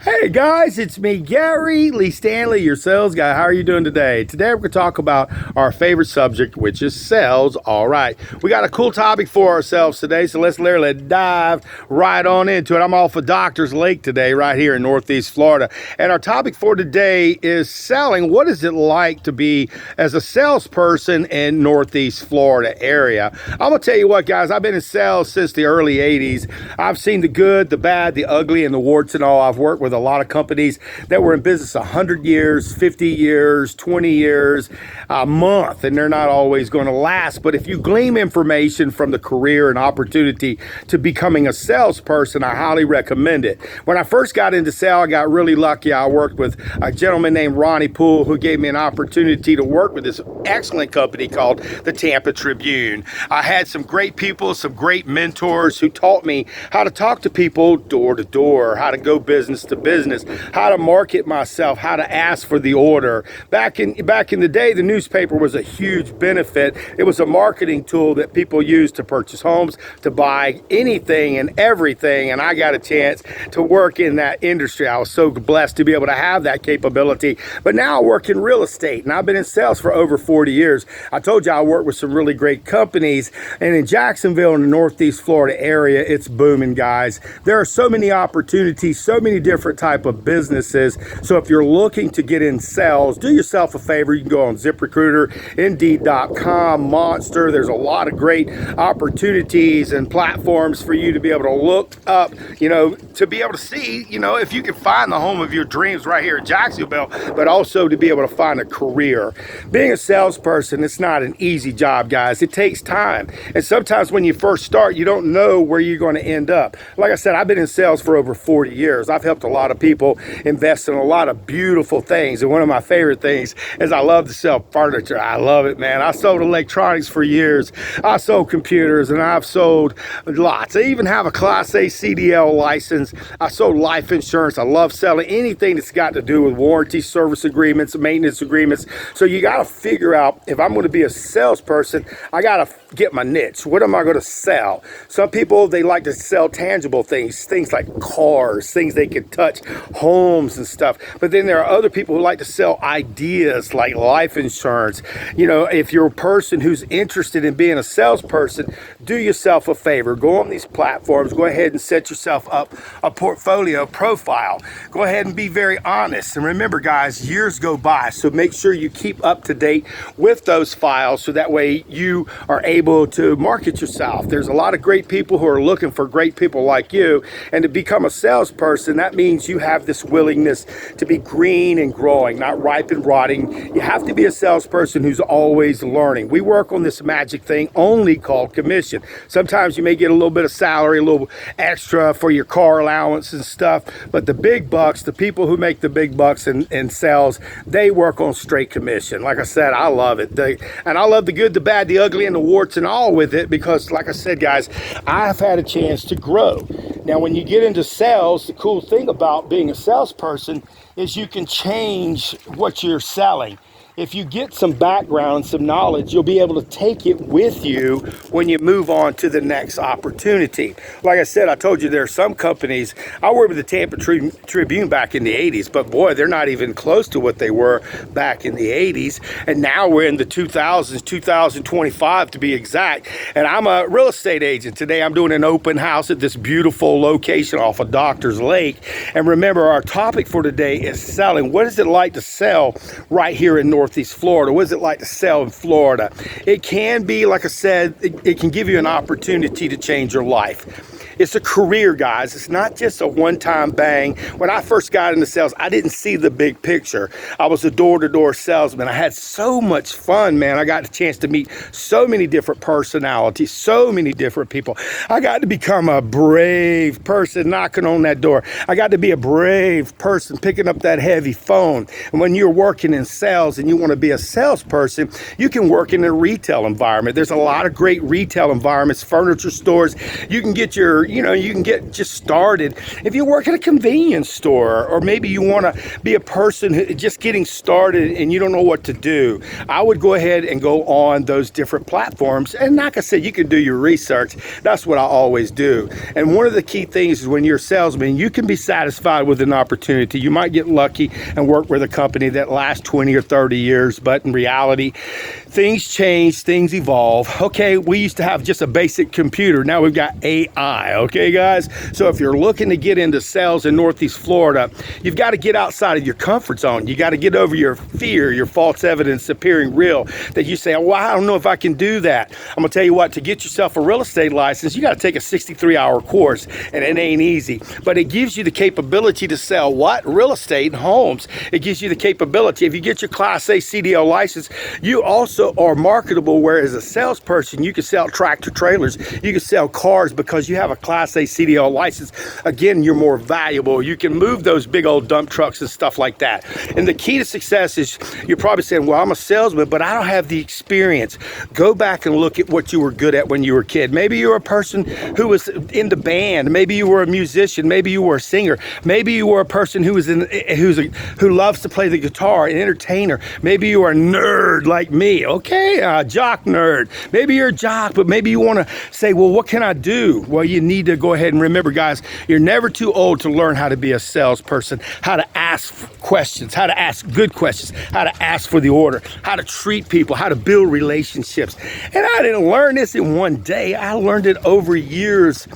Hey guys, it's me, Gary Lee Stanley, your sales guy. How are you doing today? Today we're going to talk about our favorite subject, which is sales. All right, we got a cool topic for ourselves today, so let's literally dive right on into it. I'm off of Doctor's Lake today, right here in Northeast Florida, and our topic for today is selling. What is it like to be as a salesperson in Northeast Florida area? I'm going to tell you what, guys, I've been in sales since the early 80s. I've seen the good, the bad, the ugly, and the warts and all. I've worked with a lot of companies that were in business 100 years, 50 years, 20 years, a month, and they're not always going to last. But if you glean information from the career and opportunity to becoming a salesperson, I highly recommend it. When I first got into sales, I got really lucky. I worked with a gentleman named Ronnie Poole, who gave me an opportunity to work with this excellent company called the Tampa Tribune. I had some great people, some great mentors who taught me how to talk to people door to door, how to go business to business, how to market myself, how to ask for the order. Back in the day, the newspaper was a huge benefit. It was a marketing tool that people used to purchase homes, to buy anything and everything, and I got a chance to work in that industry. I was so blessed to be able to have that capability. But now I work in real estate, and I've been in sales for over 40 years. I told you I work with some really great companies, and in Jacksonville, in the Northeast Florida area, it's booming, guys. There are so many opportunities, so many different type of businesses. So if you're looking to get in sales, do yourself a favor. You can go on ZipRecruiter, Indeed.com, Monster. There's a lot of great opportunities and platforms for you to be able to look up, to be able to see, if you can find the home of your dreams right here in Jacksonville, but also to be able to find a career. Being a salesperson, it's not an easy job, guys. It takes time. And sometimes when you first start, you don't know where you're going to end up. Like I said, I've been in sales for over 40 years. I've helped a lot of people invest in a lot of beautiful things. And one of my favorite things is I love to sell furniture. I love it, man. I sold electronics for years. I sold computers, and I've sold lots. I even have a Class A CDL license. I sold life insurance. I love selling anything that's got to do with warranty, service agreements, maintenance agreements. So you got to figure out, if I'm going to be a salesperson, I got to get my niche. What am I going to sell? Some people, they like to sell tangible things like cars, things they can touch, homes and stuff. But then there are other people who like to sell ideas like life insurance. If you're a person who's interested in being a salesperson, do yourself a favor. Go on these platforms. Go ahead and set yourself up a portfolio profile. Go ahead and be very honest. And remember, guys, years go by. So make sure you keep up to date with those files so that way you are able to market yourself. There's a lot of great people who are looking for great people like you. And to become a salesperson, that means you have this willingness to be green and growing, not ripe and rotting. You have to be a salesperson who's always learning. We work on this magic thing only called commission. Sometimes you may get a little bit of salary, a little extra for your car allowance and stuff, but the big bucks, the people who make the big bucks in sales, they work on straight commission. Like I said, I love it. And I love the good, the bad, the ugly, and the warts and all with it because, like I said, guys, I've had a chance to grow. Now, when you get into sales, the cool thing about being a salesperson is you can change what you're selling. If you get some background, some knowledge, you'll be able to take it with you when you move on to the next opportunity. Like I said, I told you there are some companies. I worked with the Tampa Tribune back in the 80s, but boy, they're not even close to what they were back in the 80s. And now we're in the 2000s, 2025 to be exact. And I'm a real estate agent. Today I'm doing an open house at this beautiful location off of Doctor's Lake. And remember, our topic for today is selling. What is it like to sell right here in Northeast Florida? What is it like to sell in Florida? It can be, like I said, it can give you an opportunity to change your life. It's a career, guys. It's not just a one-time bang. When I first got into sales, I didn't see the big picture. I was a door-to-door salesman. I had so much fun, man. I got the chance to meet so many different personalities, so many different people. I got to become a brave person knocking on that door. I got to be a brave person picking up that heavy phone. And when you're working in sales and you want to be a salesperson, you can work in a retail environment. There's a lot of great retail environments, furniture stores. You can get your you know, you can get just started. If you work at a convenience store, or maybe you want to be a person who just getting started and you don't know what to do, I would go ahead and go on those different platforms. And like I said, you can do your research. That's what I always do. And one of the key things is when you're a salesman, you can be satisfied with an opportunity. You might get lucky and work with a company that lasts 20 or 30 years, but in reality, things change, things evolve. Okay, we used to have just a basic computer. Now we've got AI, okay, guys? So if you're looking to get into sales in Northeast Florida, you've got to get outside of your comfort zone. You got to get over your fear, your false evidence appearing real, that you say, well, I don't know if I can do that. I'm going to tell you what, to get yourself a real estate license, you got to take a 63-hour course, and it ain't easy. But it gives you the capability to sell what? Real estate and homes. It gives you the capability. If you get your Class A CDL license, you also are marketable, where as a salesperson, you can sell tractor trailers, you can sell cars because you have a Class A CDL license. Again, you're more valuable. You can move those big old dump trucks and stuff like that. And the key to success is, you're probably saying, well, I'm a salesman, but I don't have the experience. Go back and look at what you were good at when you were a kid. Maybe you were a person who was in the band. Maybe you were a musician. Maybe you were a singer. Maybe you were a person who who loves to play the guitar, an entertainer. Maybe you are a nerd like me. Okay, a jock nerd. Maybe you're a jock, but maybe you want to say, well, what can I do? Well, you need to go ahead and remember, guys, you're never too old to learn how to be a salesperson, how to ask questions, how to ask good questions, how to ask for the order, how to treat people, how to build relationships. And I didn't learn this in one day. I learned it over years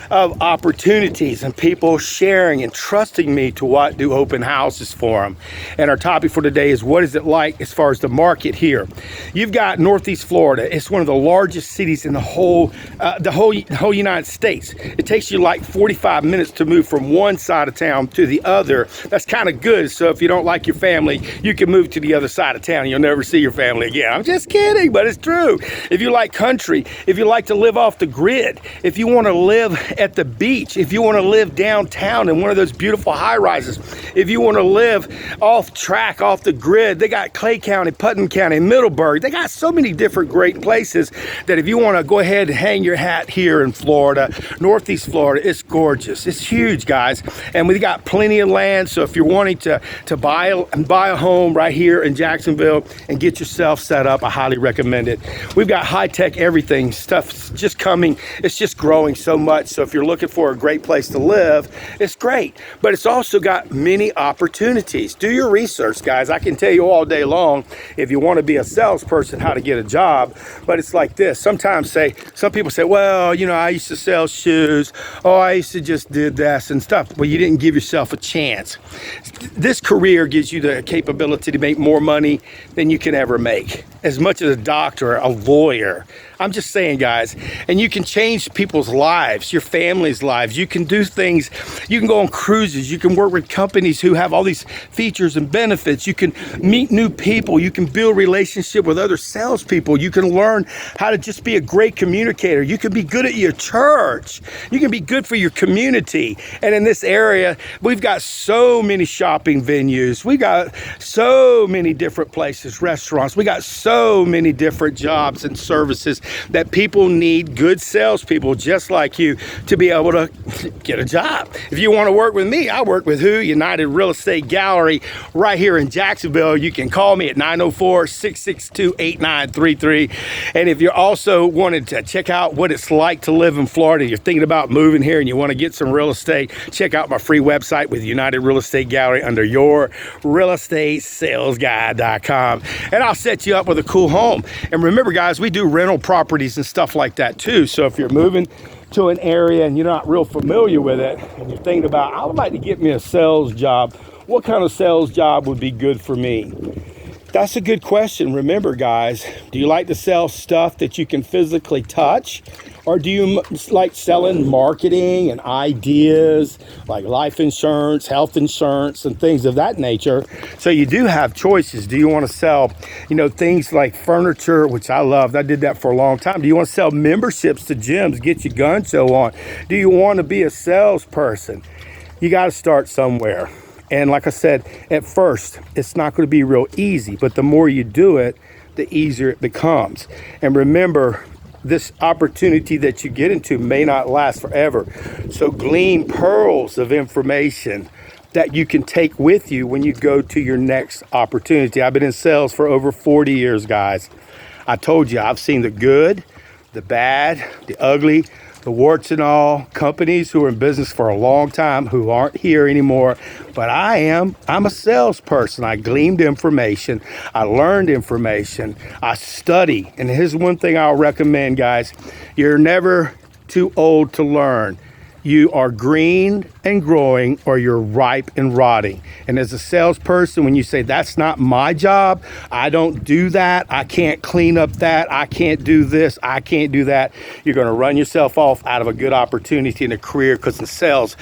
of opportunities and people sharing and trusting me to do open houses for them. And our topic for today is, what is it like as far as the market here? You've got Northeast Florida. It's one of the largest cities in the whole United States. It takes you like 45 minutes to move from one side of town to the other. That's kind of good. So if you don't like your family, you can move to the other side of town and you'll never see your family again. I'm just kidding, but it's true. If you like country, if you like to live off the grid, if you want to live at the beach, if you want to live downtown in one of those beautiful high rises, if you want to live off track, off the grid, they got Clay County, Putnam County, Middleburg. They got so many different great places that if you want to go ahead and hang your hat here in Florida, Northeast Florida, it's gorgeous. It's huge, guys. And we got plenty of land. So if you're wanting to buy a home right here in Jacksonville and get yourself set up, I highly recommend it. We've got high-tech everything. Stuff's just coming. It's just growing so much. So if you're looking for a great place to live, it's great. But it's also got many opportunities. Do your research, guys. I can tell you all day long, if you want to be a salesperson, how to get a job. But it's like this. Some people say, well, you know, I used to sell shoes. Oh, I used to just did this and stuff. Well, you didn't give yourself a chance. This career gives you the capability to make more money than you can ever make. As much as a doctor, a lawyer. I'm just saying, guys. And you can change people's lives, your family's lives. You can do things. You can go on cruises. You can work with companies who have all these features and benefits. You can meet new people. You can build relationship with other salespeople. You can learn how to just be a great communicator. You can be good at your church. You can be good for your community. And in this area, we've got so many shopping venues. We got so many different places, restaurants. We got so many different jobs and services that people need good salespeople just like you to be able to get a job. If you want to work with me, I work with who? United Real Estate Gallery right here in Jacksonville. You can call me at 904-662-8933. And if you're also wanted to check out what it's like to live in Florida, you're thinking about moving here and you want to get some real estate, check out my free website with United Real Estate Gallery under yourrealestatesalesguide.com. And I'll set you up with a cool home. And remember, guys, we do rental properties and stuff like that too. So if you're moving to an area and you're not real familiar with it and you're thinking about, I would like to get me a sales job, what kind of sales job would be good for me? That's a good question. Remember, guys, do you like to sell stuff that you can physically touch? Or do you like selling marketing and ideas like life insurance, health insurance, and things of that nature? So you do have choices. Do you want to sell, you know, things like furniture, which I loved. I did that for a long time. Do you want to sell memberships to gyms, get your gun show on? Do you want to be a salesperson? You got to start somewhere. And like I said, at first, it's not going to be real easy, but the more you do it, the easier it becomes. And remember, this opportunity that you get into may not last forever. So glean pearls of information that you can take with you when you go to your next opportunity. I've been in sales for over 40 years, guys. I told you, I've seen the good, the bad, the ugly, the warts and all, companies who are in business for a long time who aren't here anymore. But I'm a salesperson. I gleaned information. I learned information. I study. And here's one thing I'll recommend, guys. You're never too old to learn. You are green and growing, or you're ripe and rotting. And as a salesperson, when you say, that's not my job, I don't do that, I can't clean up that, I can't do this, I can't do that, you're gonna run yourself off out of a good opportunity in a career, because in sales,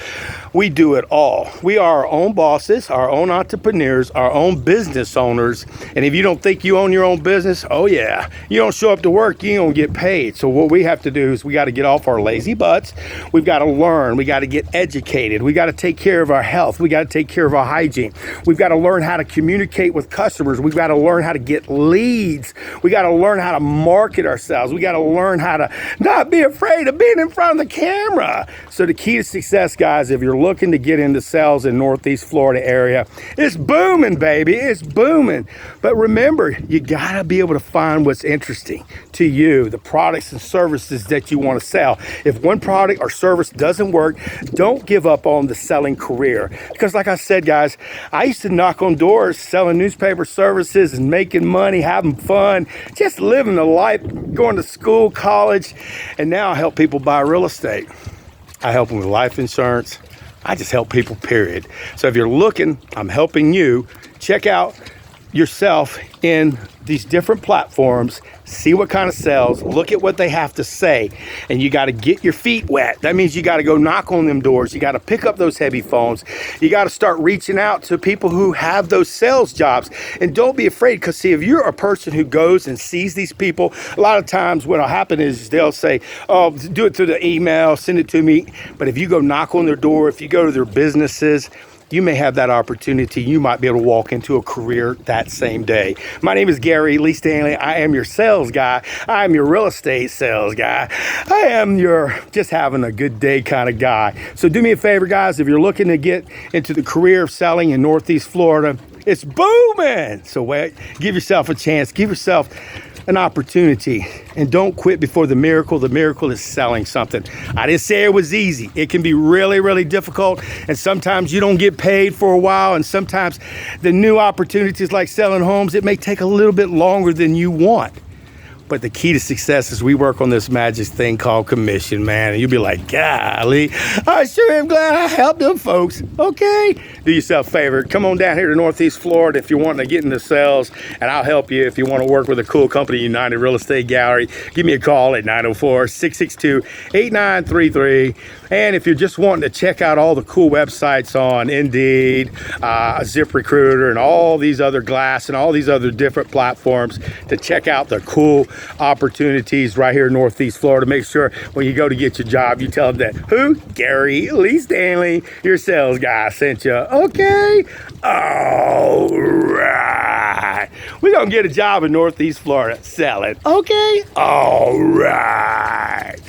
we do it all. We are our own bosses, our own entrepreneurs, our own business owners. And if you don't think you own your own business, oh yeah, you don't show up to work, you don't get paid. So what we have to do is we gotta get off our lazy butts. We've gotta learn, we gotta get educated. We got to take care of our health. We got to take care of our hygiene. We've got to learn how to communicate with customers. We've got to learn how to get leads. We got to learn how to market ourselves. We got to learn how to not be afraid of being in front of the camera. So the key to success, guys, if you're looking to get into sales in Northeast Florida area, it's booming, baby. It's booming. But remember, you got to be able to find what's interesting to you, the products and services that you want to sell. If one product or service doesn't work, don't give up on the selling career. Because like I said, guys, I used to knock on doors selling newspaper services and making money, having fun, just living the life, going to school, college, and now I help people buy real estate. I help them with life insurance. I just help people, period. So if you're looking, I'm helping you. Check out yourself in these different platforms, see what kind of sales, look at what they have to say, and you got to get your feet wet. That means you got to go knock on them doors. You got to pick up those heavy phones. You got to start reaching out to people who have those sales jobs. And don't be afraid, because see, if you're a person who goes and sees these people, a lot of times what'll happen is they'll say, oh, do it through the email, send it to me. But if you go knock on their door, if you go to their businesses, you may have that opportunity. You might be able to walk into a career that same day. My name is Gary Lee Stanley. I am your sales guy. I am your real estate sales guy. I am your just having a good day kind of guy. So do me a favor, guys. If you're looking to get into the career of selling in Northeast Florida, it's booming. So wait, give yourself a chance. Give yourself an opportunity, and don't quit before the miracle. The miracle is selling something. I didn't say it was easy. It can be really, really difficult, and sometimes you don't get paid for a while, and sometimes the new opportunities like selling homes, it may take a little bit longer than you want. But the key to success is we work on this magic thing called commission, man. And you'll be like, golly, I sure am glad I helped them folks. Okay? Do yourself a favor. Come on down here to Northeast Florida if you're wanting to get into sales, and I'll help you if you want to work with a cool company, United Real Estate Gallery. Give me a call at 904-662-8933. And if you're just wanting to check out all the cool websites on Indeed, ZipRecruiter, and all these other Glass and all these other different platforms to check out the cool opportunities right here in Northeast Florida, make sure when you go to get your job, you tell them that, who? Gary Lee Stanley, your sales guy, sent you. Okay? All right. We're going to get a job in Northeast Florida. Sell it. Okay? All right.